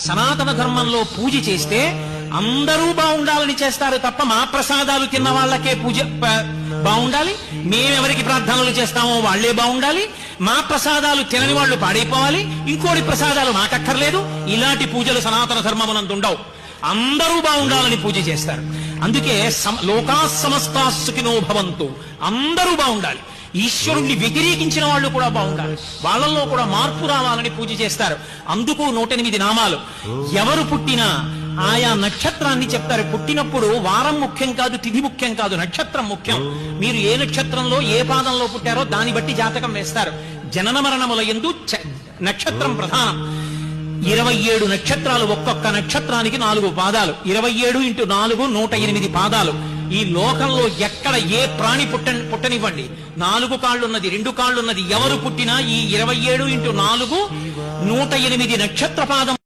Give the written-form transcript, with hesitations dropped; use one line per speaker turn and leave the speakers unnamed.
సనాతన ధర్మంలో పూజ చేస్తే అందరూ బాగుండాలని చేస్తారు తప్ప మా ప్రసాదాలు తిన్న వాళ్ళకే పూజ బాగుండాలి, మేమెవరికి ప్రార్థనలు చేస్తామో వాళ్లే బాగుండాలి, మా ప్రసాదాలు తినని వాళ్ళు పాడైపోవాలి, ఇంకోటి ప్రసాదాలు మాకక్కర్లేదు. ఇలాంటి పూజలు సనాతన ధర్మమునందు ఉండవు. అందరూ బాగుండాలని పూజ చేస్తారు. అందుకే లోకా సమస్తా సుఖినో భవంతు, అందరూ బాగుండాలి. ఈశ్వరుణ్ణి వ్యతిరేకించిన వాళ్ళు కూడా బాగుండాలి, వాళ్ళల్లో కూడా మార్పు రావాలని పూజ చేస్తారు. అందుకు 108 నామాలు. ఎవరు పుట్టినా ఆయా నక్షత్రాన్ని చెప్తారు. పుట్టినప్పుడు వారం ముఖ్యం కాదు, తిథి ముఖ్యం కాదు, నక్షత్రం ముఖ్యం. మీరు ఏ నక్షత్రంలో ఏ పాదంలో పుట్టారో దాన్ని బట్టి జాతకం వేస్తారు. జనన మరణముల యందు నక్షత్రం ప్రధానం. 27 నక్షత్రాలు, ఒక్కొక్క నక్షత్రానికి 4 పాదాలు. 27 × 4 108 పాదాలు. ఈ లోకంలో ఎక్కడ ఏ ప్రాణి పుట్టనివ్వండి, 4 కాళ్ళున్నది, 2 కాళ్ళున్నది ఎవరు పుట్టినా ఈ 27 × 4 108 నక్షత్ర పాదం